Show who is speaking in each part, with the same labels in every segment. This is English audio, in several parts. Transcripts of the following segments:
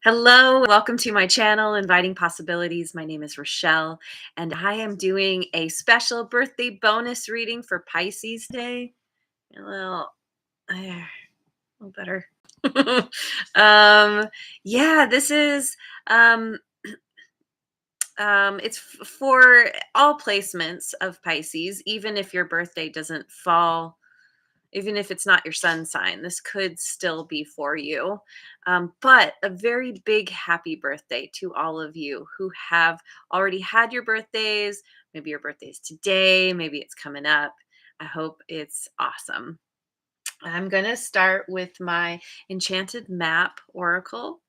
Speaker 1: Hello, welcome to my channel, Inviting Possibilities. My name is Rochelle, and I am doing a special birthday bonus reading for Pisces Day. A little, a little better. um, yeah, this is um, it's for all placements of Pisces, even if your birthday doesn't fall. Even if it's not your sun sign, this could still be for you. But a very big happy birthday to all of you who have already had your birthdays. Maybe your birthday's today, maybe it's coming up. I hope it's awesome. I'm going to start with my Enchanted Map Oracle.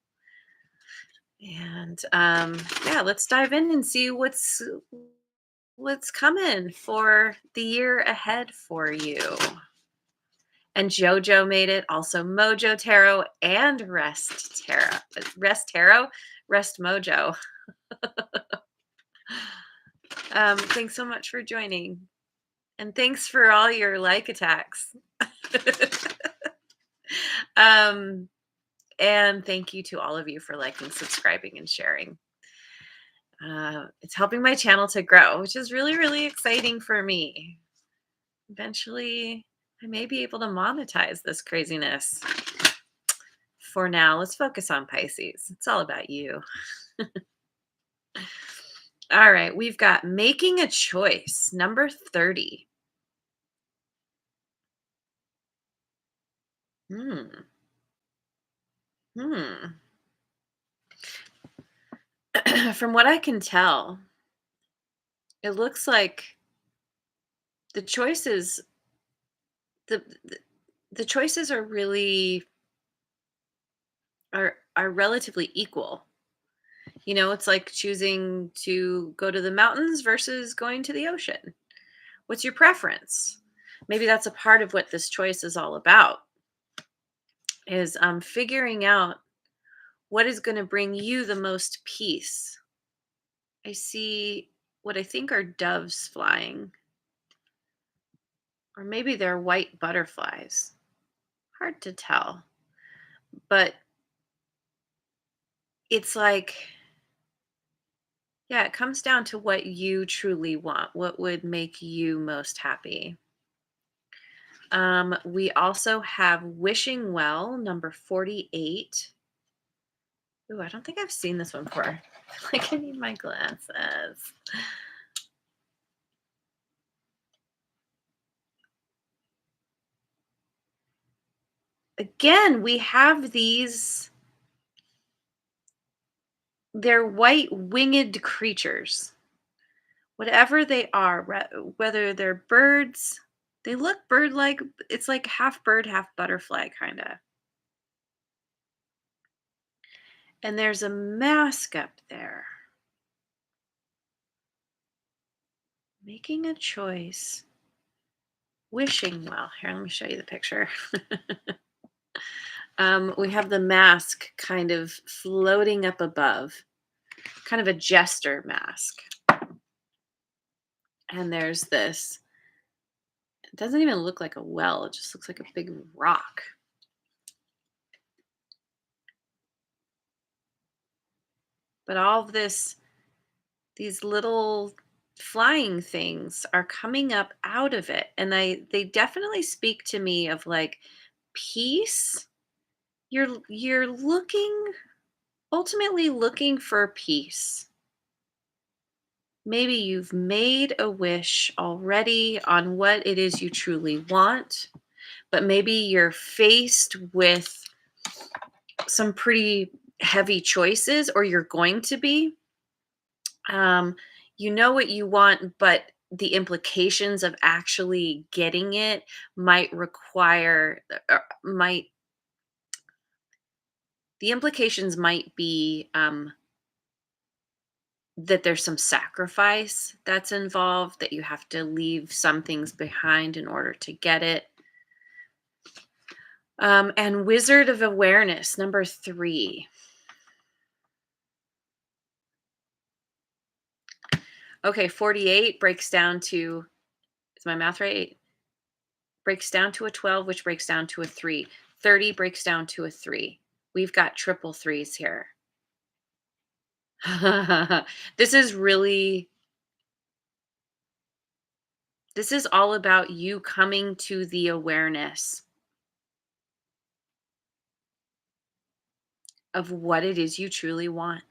Speaker 1: And yeah, let's dive in and see what's coming for the year ahead for you. And JoJo made it, also Mojo Tarot and Rest Tarot. Rest Tarot? Rest Mojo. Thanks so much for joining. And thanks for all your like attacks. um, and thank you to all of you for liking, subscribing, and sharing. It's helping my channel to grow, which is really, really exciting for me. Eventually, I may be able to monetize this craziness. For now, let's focus on Pisces. It's all about you. All right, we've got making a choice, number 30. Hmm. Hmm. From what I can tell, it looks like the choices the the choices are really are relatively equal. You know, it's like choosing to go to the mountains versus going to the ocean. What's your preference? Maybe that's a part of what this choice is all about, is figuring out what is going to bring you the most peace. I see what I think are doves flying, or maybe they're white butterflies. Hard to tell. But it's like, yeah, it comes down to what you truly want. What would make you most happy? We also have Wishing Well, number 48. Ooh, I don't think I've seen this one before. I feel like I need my glasses. Again, we have these, they're white winged creatures. Whatever they are, whether they're birds, they look bird-like. It's like half bird, half butterfly, kind of. And there's a mask up there. Making a choice. Wishing well. Here, let me show you the picture. We have the mask kind of floating up above, kind of a jester mask. And there's this, it doesn't even look like a well, it just looks like a big rock. But all of this, these little flying things are coming up out of it, and they definitely speak to me of like peace. You're looking, ultimately looking for peace. Maybe you've made a wish already on what it is you truly want, but maybe you're faced with some pretty heavy choices, or you're going to be. Um, you know what you want, but the implications of actually getting it might require, might, the implications might be that there's some sacrifice that's involved, that you have to leave some things behind in order to get it. And Wizard of Awareness, number 3. Okay, 48 breaks down to, is my math right? Breaks down to a 12, which breaks down to a 3. 30 breaks down to a 3. We've got triple threes here. This is really this is all about you coming to the awareness of what it is you truly want.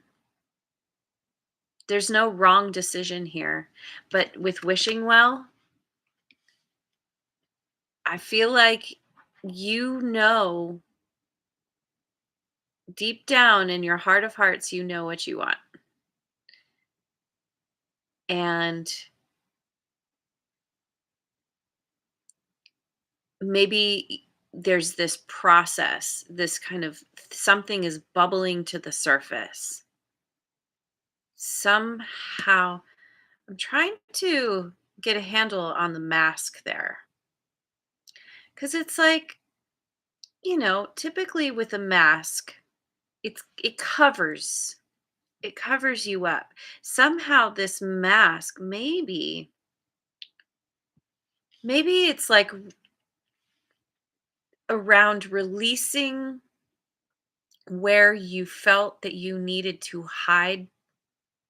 Speaker 1: There's no wrong decision here, but with wishing well, I feel like you know deep down in your heart of hearts, you know what you want. And maybe there's this process, this kind of something is bubbling to the surface. Somehow, I'm trying to get a handle on the mask there. Because it's like, typically with a mask, it covers you up. Somehow this mask, maybe it's like around releasing where you felt that you needed to hide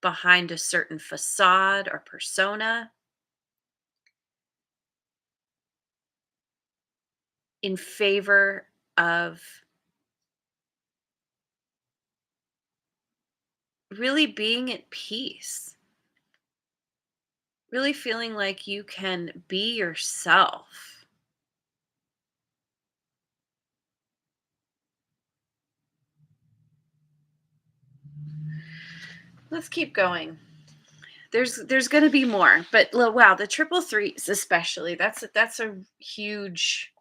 Speaker 1: behind a certain facade or persona in favor of really being at peace, really feeling like you can be yourself. Let's keep going. There's going to be more, but wow, the triple threes especially. That's a huge.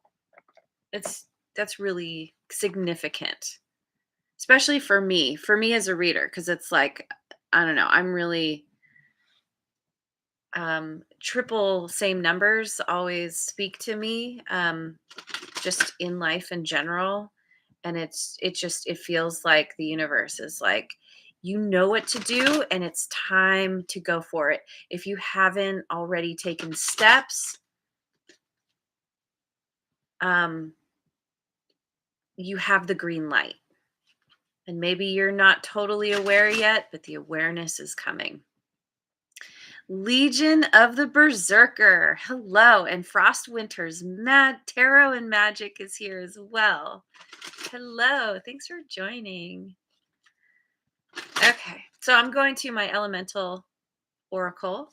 Speaker 1: It's that's really significant, especially for me as a reader, because it's like I don't know. I'm really triple same numbers always speak to me, just in life in general. And it feels like the universe is like, you know what to do, and it's time to go for it. If you haven't already taken steps, um, you have the green light. And maybe you're not totally aware yet, but the awareness is coming. Legion of the Berserker. Hello. And Frost Winter's Mad Tarot and Magic is here as well. Hello. Thanks for joining. Okay. So I'm going to my elemental oracle.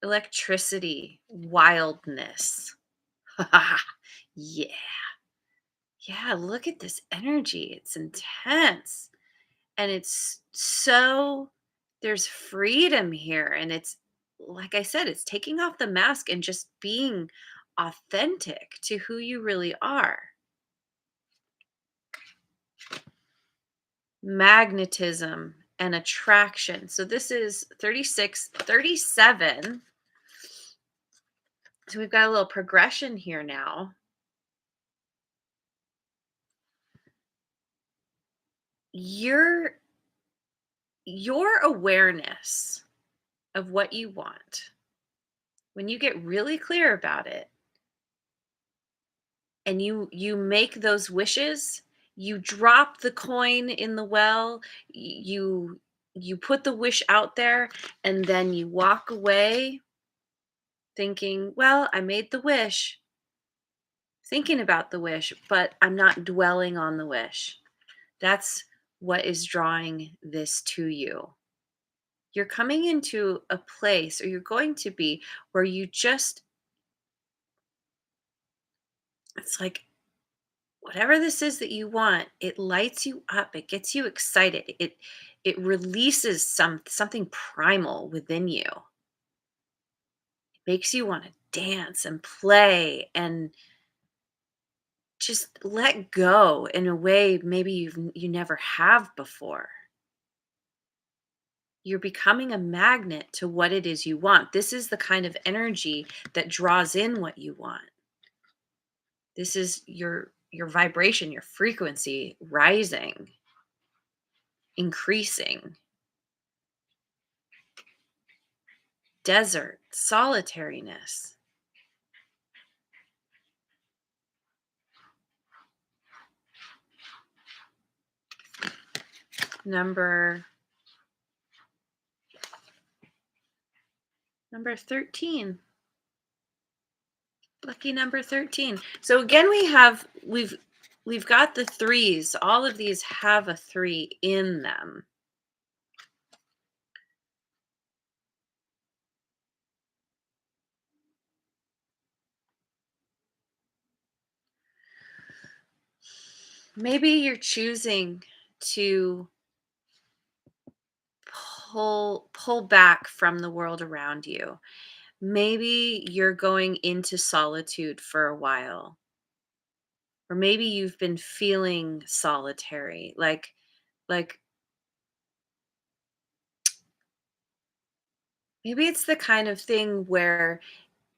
Speaker 1: Electricity, wildness. Yeah. Yeah. Look at this energy. It's intense. And it's so, there's freedom here. And it's, like I said, it's taking off the mask and just being authentic to who you really are. Magnetism and attraction. So this is 36, 37. So we've got a little progression here now. Your your awareness of what you want, when you get really clear about it and you make those wishes, you drop the coin in the well, you put the wish out there, and then you walk away thinking, well, I made the wish, thinking about the wish, but I'm not dwelling on the wish. That's what is drawing this to you. You're coming into a place, or you're going to be, where you just, it's like, whatever this is that you want, it lights you up, it gets you excited, it releases something primal within you. It makes you want to dance and play and just let go in a way maybe you never have before. You're becoming a magnet to what it is you want. This is the kind of energy that draws in what you want. This is your vibration, your frequency rising, increasing. Desert, solitariness. number 13. Lucky number 13. So again, we've got the threes. All of these have a 3 in them. Maybe you're choosing to pull back from the world around you. Maybe you're going into solitude for a while. Or maybe you've been feeling solitary. Like maybe it's the kind of thing where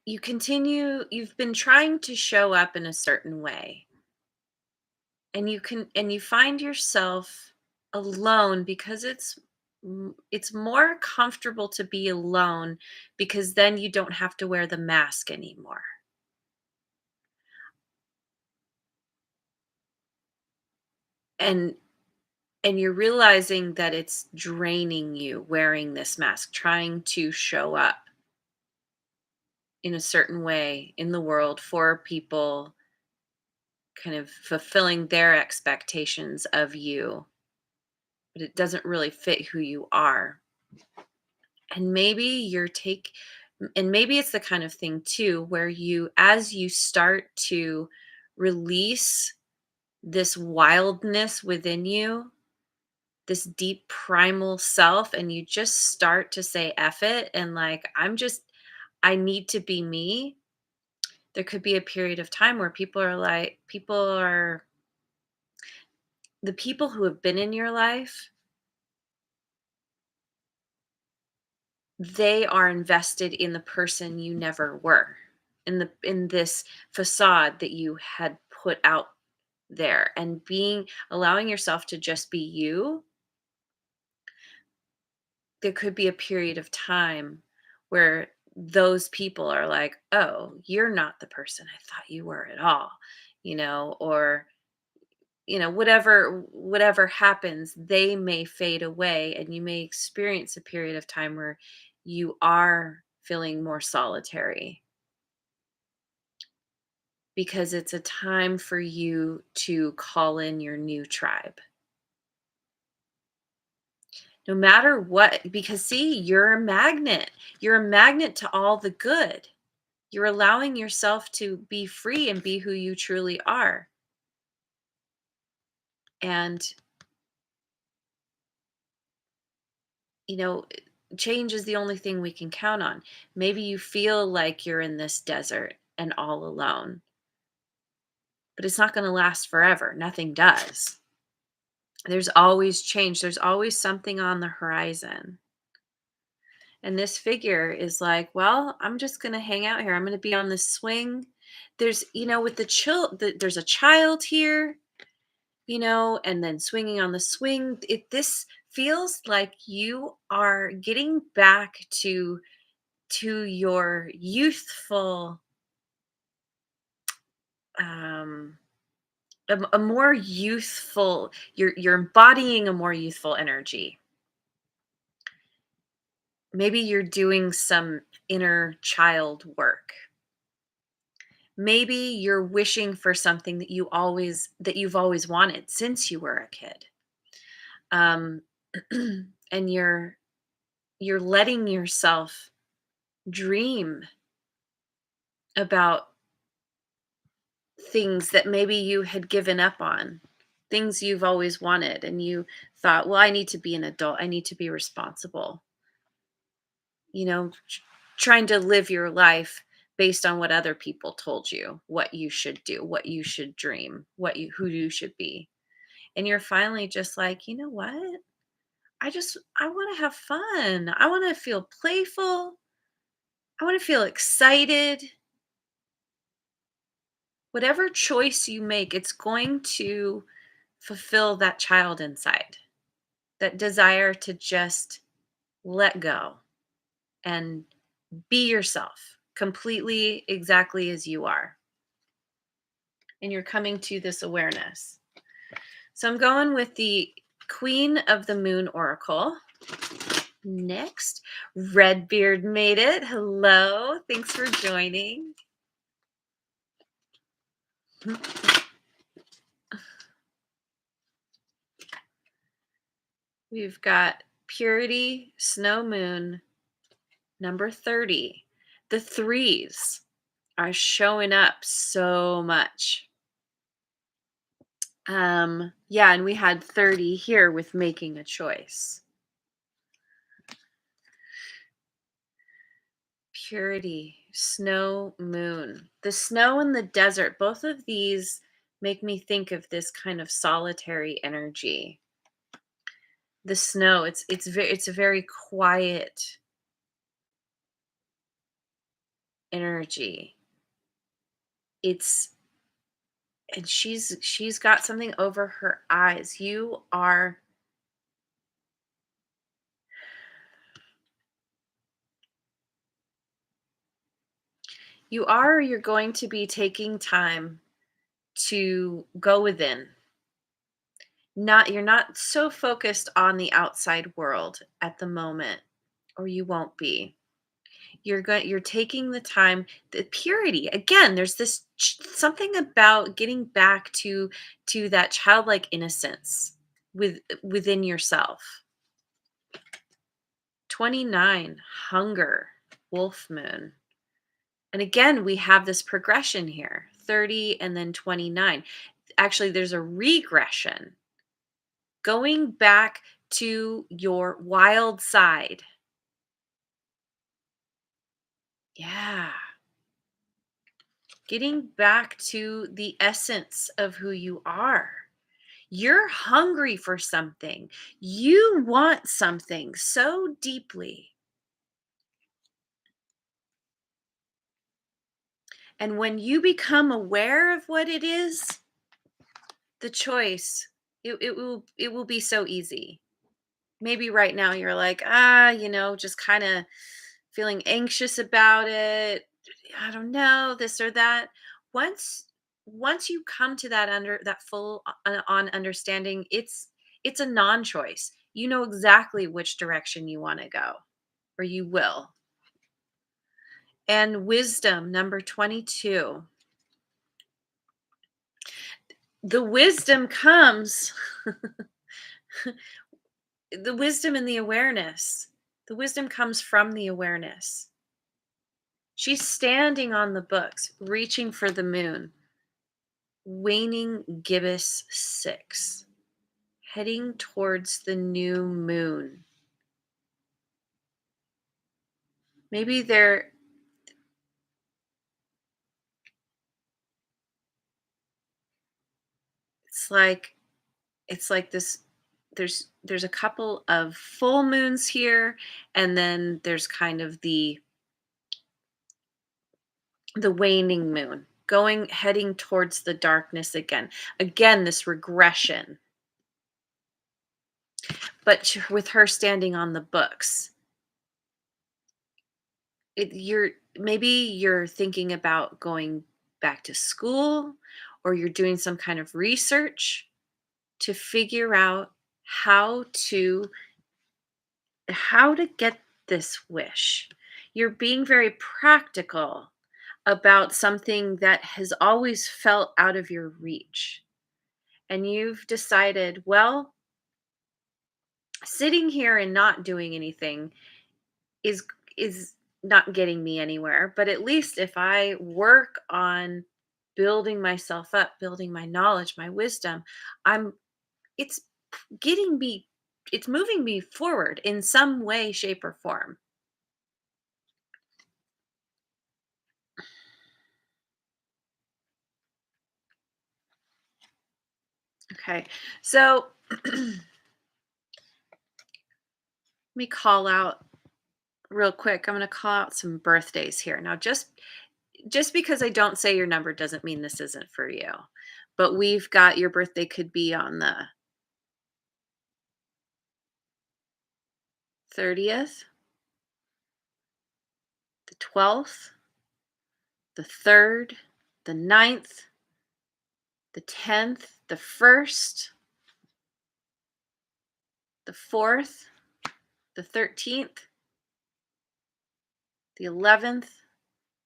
Speaker 1: you've been trying to show up in a certain way, and you find yourself alone because it's more comfortable to be alone, because then you don't have to wear the mask anymore. And you're realizing that it's draining you wearing this mask, trying to show up in a certain way in the world for people, kind of fulfilling their expectations of you, but it doesn't really fit who you are. And maybe maybe it's the kind of thing too where as you start to release this wildness within you, this deep primal self, and you just start to say F it, and like, I need to be me. There could be a period of time where the people who have been in your life, they are invested in the person you never were, in this facade that you had put out there, and allowing yourself to just be you. There could be a period of time where those people are like, oh, you're not the person I thought you were at all, or whatever happens, they may fade away, and you may experience a period of time where you are feeling more solitary, because it's a time for you to call in your new tribe. No matter what, because see, you're a magnet. You're a magnet to all the good. You're allowing yourself to be free and be who you truly are. And, you know, change is the only thing we can count on. Maybe you feel like you're in this desert and all alone, but it's not going to last forever. Nothing does. There's always change, there's always something on the horizon. And this figure is like, well, I'm just going to hang out here. I'm going to be on the swing. There's, with there's a child here, and then swinging on the swing. This feels like you are getting back to your youthful, um, a more youthful. You're embodying a more youthful energy. Maybe you're doing some inner child work. Maybe you're wishing for something that you've always wanted since you were a kid. Um, and you're letting yourself dream about things that maybe you had given up on, things you've always wanted, and you thought, well, I need to be an adult, I need to be responsible. Trying to live your life based on what other people told you, what you should do, what you should dream, who you should be. And you're finally just like, you know what? I want to have fun. I want to feel playful. I want to feel excited. Whatever choice you make, it's going to fulfill that child inside, that desire to just let go and be yourself completely, exactly as you are. And you're coming to this awareness. So I'm going with Queen of the Moon Oracle. Next, Redbeard made it. Hello. Thanks for joining. We've got Purity, Snow Moon, number 30. The threes are showing up so much. Yeah, and we had 30 here with making a choice. Purity, Snow Moon. The snow and the desert, both of these make me think of this kind of solitary energy. The snow, it's a very quiet energy. It's and she's got something over her eyes. You're going to be taking time to go within. Not You're not so focused on the outside world at the moment, or you won't be. You're taking the time, the purity. Again, there's this something about getting back to that childlike innocence within yourself. 29, hunger, wolf moon. And again, we have this progression here, 30 and then 29. Actually, there's a regression, going back to your wild side. Yeah. Getting back to the essence of who you are. You're hungry for something. You want something so deeply. And when you become aware of what it is, the choice, it will be so easy. Maybe right now you're like, just kind of feeling anxious about it. I don't know, this or that. Once once you come to that full on understanding, it's a non-choice. You know exactly which direction you want to go, or you will. And wisdom, number 22. The wisdom comes, the wisdom and the awareness. The wisdom comes from the awareness. She's standing on the books, reaching for the moon. Waning gibbous 6, heading towards the new moon. Maybe it's like this. There's a couple of full moons here, and then there's kind of the waning moon, heading towards the darkness again. Again, this regression, but with her standing on the books. You're thinking about going back to school, or you're doing some kind of research to figure out how to get this wish. You're being very practical about something that has always felt out of your reach. And you've decided, well, sitting here and not doing anything is is not getting me anywhere, but at least if I work on building myself up, building my knowledge, my wisdom, I'm it's getting me it's moving me forward in some way, shape, or form. Okay. So let me call out real quick. I'm going to call out some birthdays here. Now, just because I don't say your number doesn't mean this isn't for you. But we've got your birthday could be on the 30th, the 12th, the 3rd, the 9th, the 10th, the 1st, the 4th, the 13th, the 11th,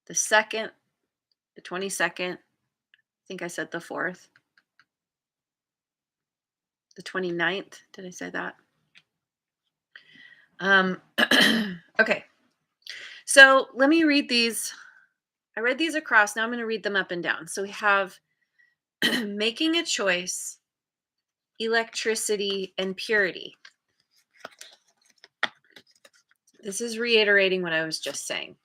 Speaker 1: the 2nd, the 22nd. I think I said the 4th, the 29th. Did I say that? Okay. So let me read these. I read these across. Now I'm going to read them up and down. So we have making a choice, electricity, and purity. This is reiterating what I was just saying.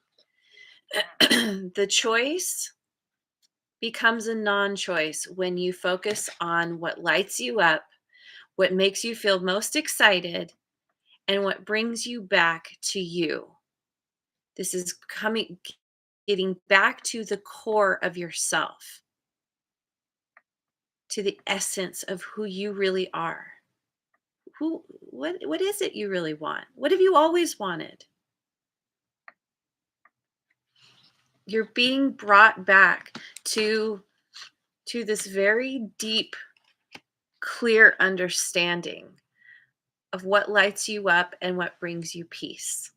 Speaker 1: The choice becomes a non-choice when you focus on what lights you up, what makes you feel most excited, and what brings you back to you. This is getting back to the core of yourself, to the essence of who you really are. What is it you really want? What have you always wanted? You're being brought back to this very deep, clear understanding of what lights you up and what brings you peace.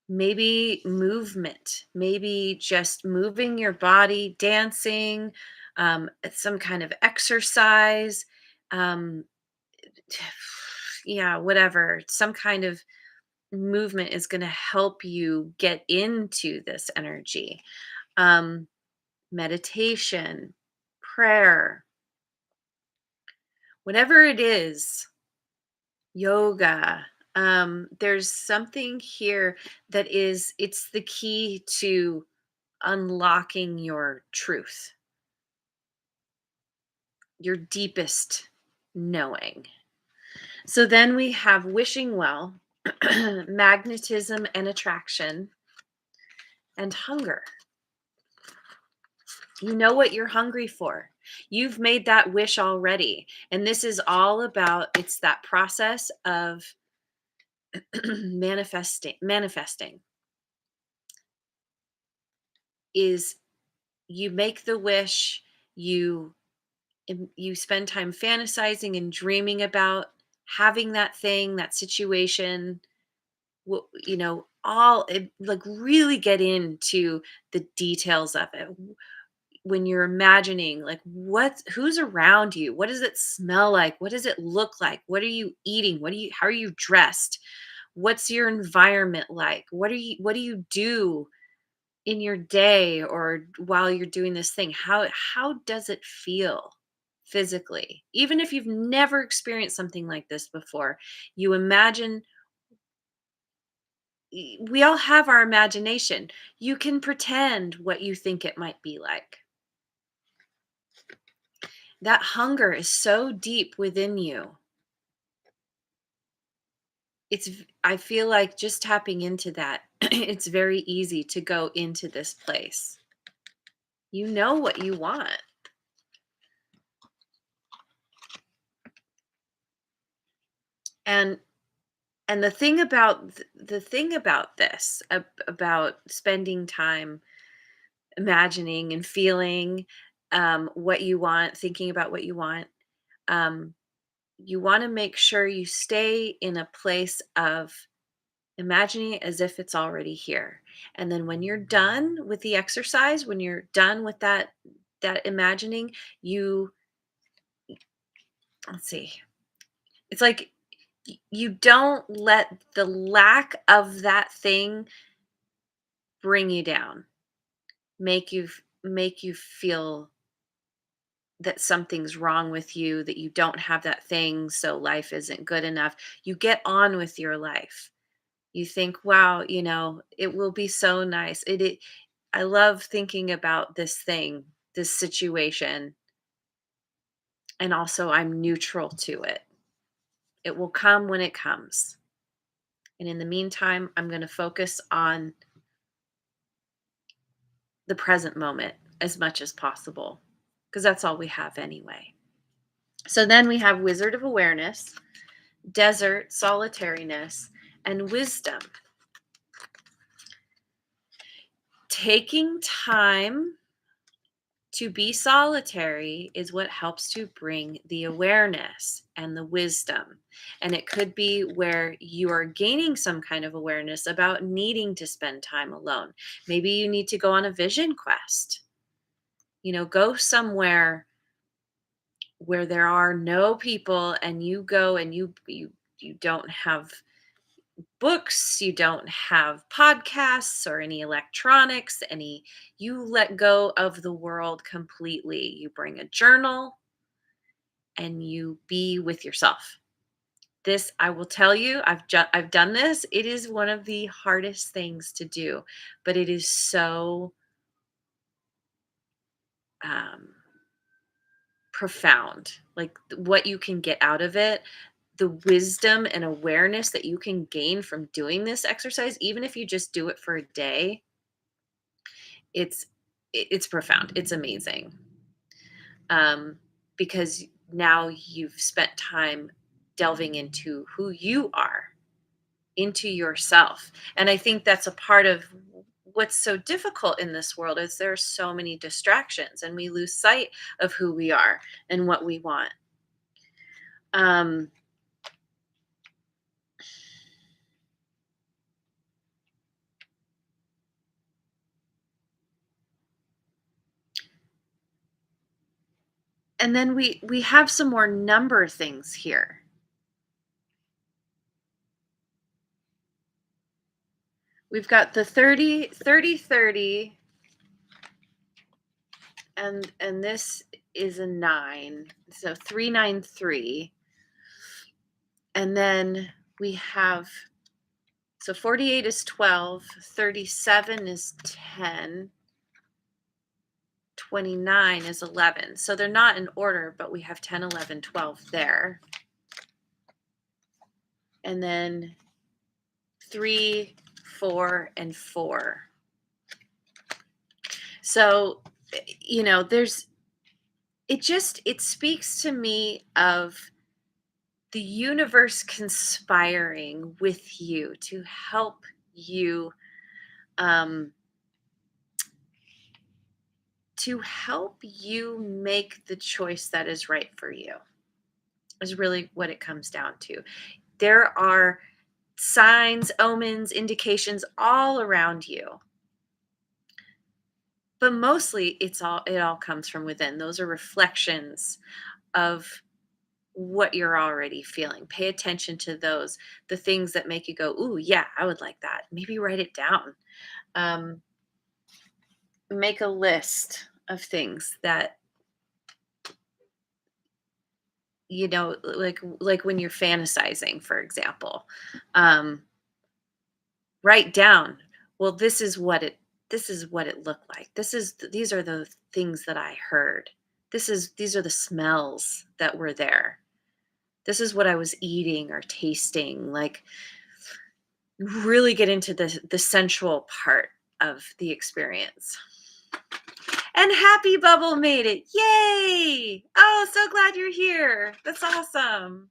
Speaker 1: Maybe movement, maybe just moving your body, dancing, some kind of exercise, um, yeah, whatever, some kind of movement is going to help you get into this energy. Um, Meditation, prayer, whatever it is, yoga. There's something here that it's the key to unlocking your truth, your deepest knowing. So then we have wishing well, magnetism and attraction, and hunger. You know what you're hungry for. You've made that wish already. And this is all about it's that process of manifesting is you make the wish, you you spend time fantasizing and dreaming about having that thing, that situation, all it, like really get into the details of it. When you're imagining like who's around you, what does it smell like, what does it look like, what are you eating, how are you dressed, what's your environment like, what do you do in your day or while you're doing this thing, how does it feel physically, even if you've never experienced something like this before. You imagine. We all have our imagination. You can pretend what you think it might be like. That hunger is so deep within you. I feel like just tapping into that, it's very easy to go into this place. You know what you want. And the thing about this about spending time imagining and feeling what you want, thinking about what um, you want to make sure you stay in a place of imagining it as if it's already here. And then when you're done with the exercise, when you're done with that imagining, you let's see. It's like you don't let the lack of that thing bring you down, make you feel that something's wrong with you, that you don't have that thing, so life isn't good enough. You get on with your life. You think, wow, it will be so nice. I love thinking about this thing, this situation, and also I'm neutral to it. It will come when it comes. And in the meantime, I'm going to focus on the present moment as much as possible because that's all we have anyway. So then we have Wizard of Awareness, Desert, Solitariness, and Wisdom. Taking time To be solitary is what helps to bring the awareness and the wisdom. And it could be where you are gaining some kind of awareness about needing to spend time alone. Maybe you need to go on a vision quest. Go somewhere where there are no people, and you go and you don't have books, you don't have podcasts or any electronics, you let go of the world completely. You bring a journal and you be with yourself. This, I will tell you, I've done this. It is one of the hardest things to do, but it is so um profound. Like what you can get out of it, the wisdom and awareness that you can gain from doing this exercise, even if you just do it for a day, it's it's profound. It's amazing. Um, because now you've spent time delving into who you are, into yourself. And I think that's a part of what's so difficult in this world is there are so many distractions and we lose sight of who we are and what we want. Um, and then we have some more number things here. We've got the 30, 30, 30, and this is a 9. So 393. And then we have, so 48 is 12, 37 is 10, 29 is 11. So they're not in order, but we have 10, 11, 12 there. And then 3, 4, and 4. So, it speaks to me of the universe conspiring with you to help you, um, make the choice that is right for you, is really what it comes down to. There are signs, omens, indications all around you, but mostly it all comes from within. Those are reflections of what you're already feeling. Pay attention to those, the things that make you go, "Ooh, yeah, I would like that." Maybe write it down. Um, Make a list of things that, like when you're fantasizing, for example. Um, Write down, well, this is what it looked like. These are the things that I heard. These are the smells that were there. This is what I was eating or tasting. Like really get into the sensual part of the experience. And Happy Bubble made it. Yay! Oh, so glad you're here. That's awesome.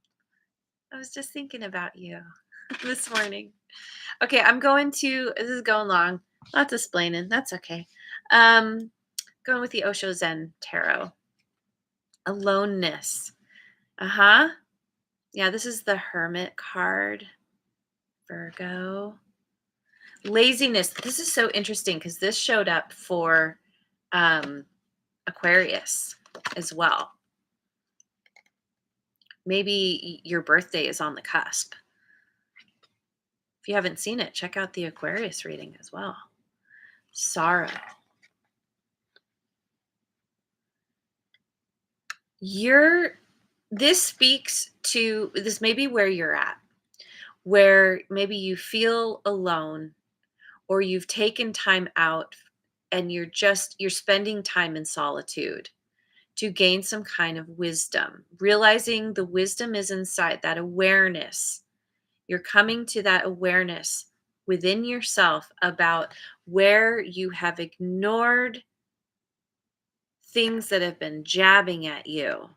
Speaker 1: I was just thinking about you this morning. Okay, this is going long. Lots of explaining. That's okay. Going with the Osho Zen Tarot. Aloneness. Uh-huh. Yeah, this is the Hermit card. Virgo. Laziness. This is so interesting because this showed up for Aquarius as well. Maybe your birthday is on the cusp. If you haven't seen it, check out the Aquarius reading as well. Sorrow. This speaks to this may be where you're at, where maybe you feel alone or you've taken time out and you're spending time in solitude to gain some kind of wisdom, realizing the wisdom is inside, that awareness. You're coming to that awareness within yourself about where you have ignored things that have been jabbing at you.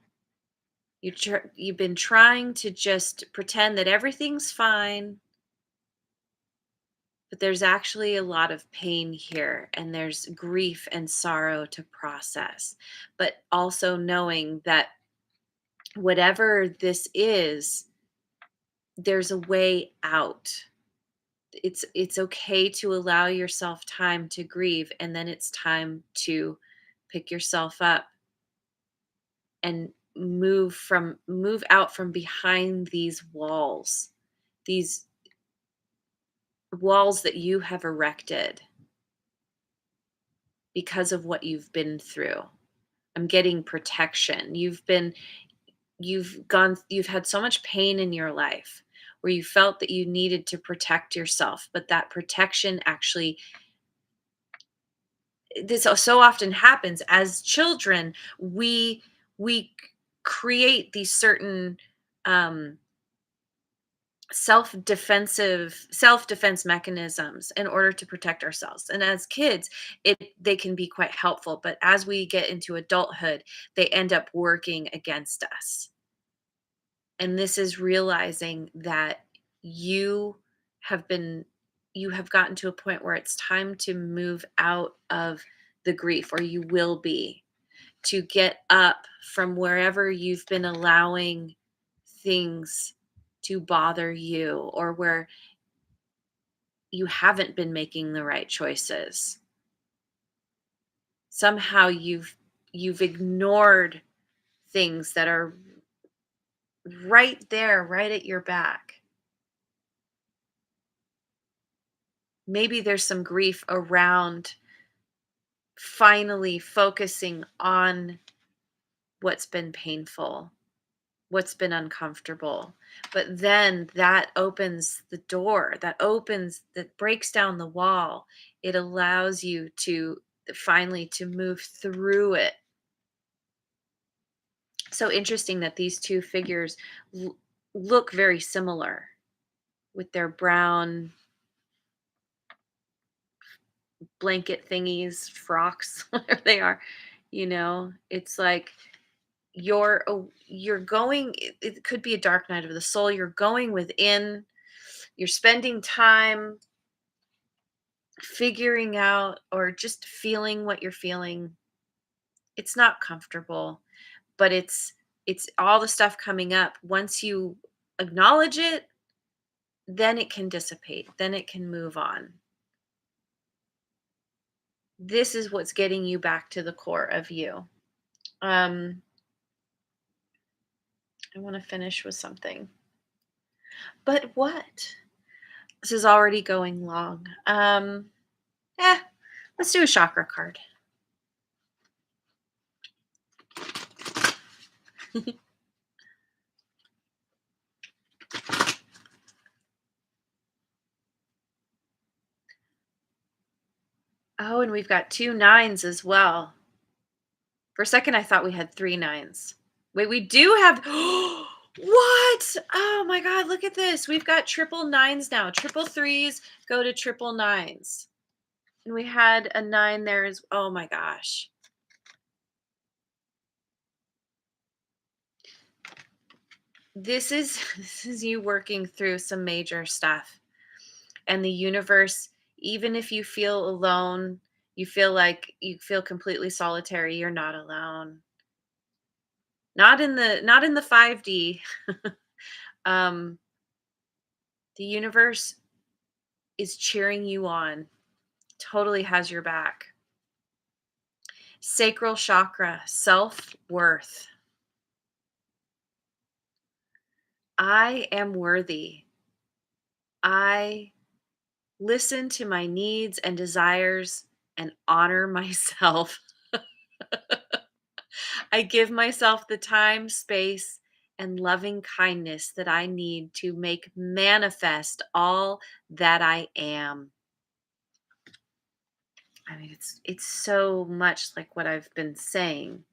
Speaker 1: You've been trying to just pretend that everything's fine, But there's actually a lot of pain here, and there's grief and sorrow to process. But also knowing that whatever this is, there's a way out. It's okay to allow yourself time to grieve, and then it's time to pick yourself up and move out from behind these these walls that you have erected because of what you've been through. I'm getting protection. You've had so much pain in your life where you felt that you needed to protect yourself, but that protection actually, this so often happens as children. We create these certain um self-defense mechanisms in order to protect ourselves, and as kids they can be quite helpful, but as we get into adulthood they end up working against us. And this is realizing that you have been you have gotten to a point where it's time to move out of the grief, or you will be, to get up from wherever you've been allowing things to bother you, or where you haven't been making the right choices. Somehow you've ignored things that are right there, right at your back. Maybe there's some grief around finally focusing on what's been painful, what's been uncomfortable. But then that opens the door, that breaks down the wall. It allows you to finally to move through it. So interesting that these two figures l- look very similar with their brown blanket thingies, frocks, whatever they are. It's like you're going, it could be a dark night of the soul. You're going within, you're spending time figuring out or just feeling what you're feeling. It's not comfortable, but it's all the stuff coming up. Once you acknowledge it, then it can dissipate, then it can move on. This is what's getting you back to the core of you. um I want to finish with something. But what? This is already going long. Eh, let's do a chakra card. Oh, and we've got two nines as well. For a second, I thought we had three nines. Wait, we do have. What? Oh my God, look at this. We've got triple nines now. Triple threes go to triple nines. And we had a nine there as. Oh my gosh. This is this is you working through some major stuff. And the universe, even if you feel alone, you feel completely solitary, you're not alone. Not in the 5D. um the universe is cheering you on, totally has your back. Sacral chakra, self-worth. I am worthy. I listen to my needs and desires and honor myself. I give myself the time, space, and loving kindness that I need to make manifest all that I am. I mean, it's so much like what I've been saying.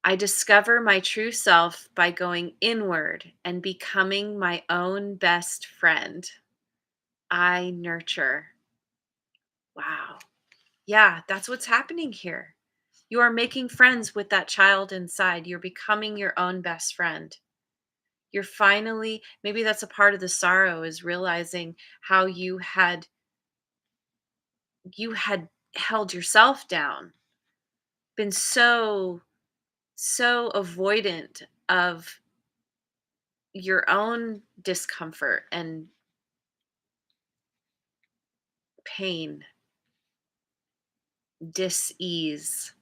Speaker 1: I discover my true self by going inward and becoming my own best friend. I nurture. Wow. Yeah, that's what's happening here. You are making friends with that child inside. You're becoming your own best friend. You're finally, maybe that's a part of the sorrow, is realizing how you had held yourself down, been so avoidant of your own discomfort and pain, dis-ease.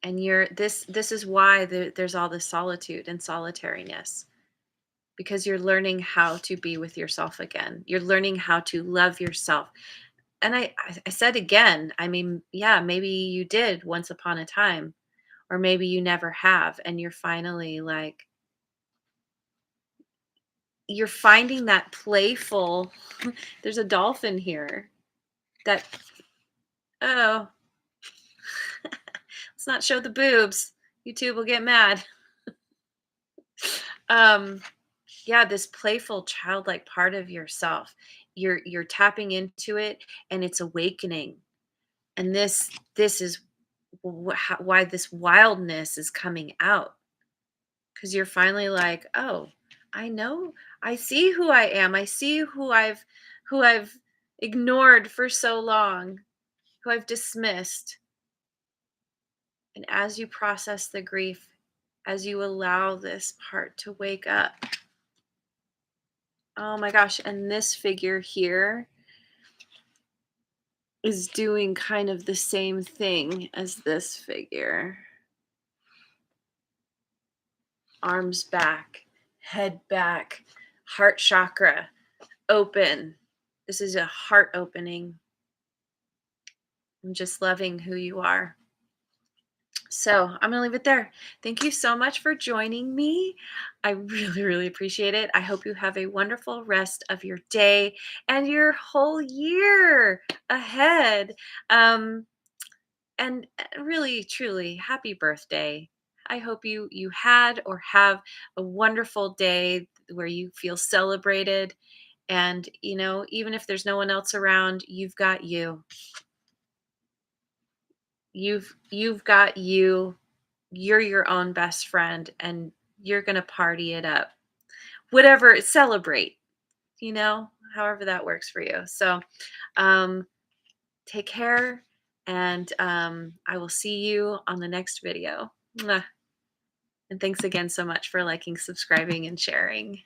Speaker 1: And this is why there's all this solitude and solitariness, because you're learning how to be with yourself again. You're learning how to love yourself. And I said again, I mean, yeah, maybe you did once upon a time, or maybe you never have, and you're finally like, you're finding that playful there's a dolphin here that, oh, let's not show the boobs. YouTube will get mad. Um, yeah, this playful childlike part of yourself. You're tapping into it, and it's awakening. And this is why this wildness is coming out, because you're finally like, oh, I know, I see who I am. I see who I've ignored for so long, who I've dismissed. And as you process the grief, as you allow this part to wake up, oh my gosh, and this figure here is doing kind of the same thing as this figure. Arms back, head back, heart chakra open. This is a heart opening. I'm just loving who you are. So I'm going to leave it there. Thank you so much for joining me. I really, really appreciate it. I hope you have a wonderful rest of your day and your whole year ahead. Um, and really, truly, happy birthday. I hope you had or have a wonderful day where you feel celebrated. And, even if there's no one else around, you've got you. You've got you. You're your own best friend, and you're going to party it up. Whatever, celebrate, however that works for you. So, um, take care, and I will see you on the next video. Mwah. And thanks again so much for liking, subscribing, and sharing.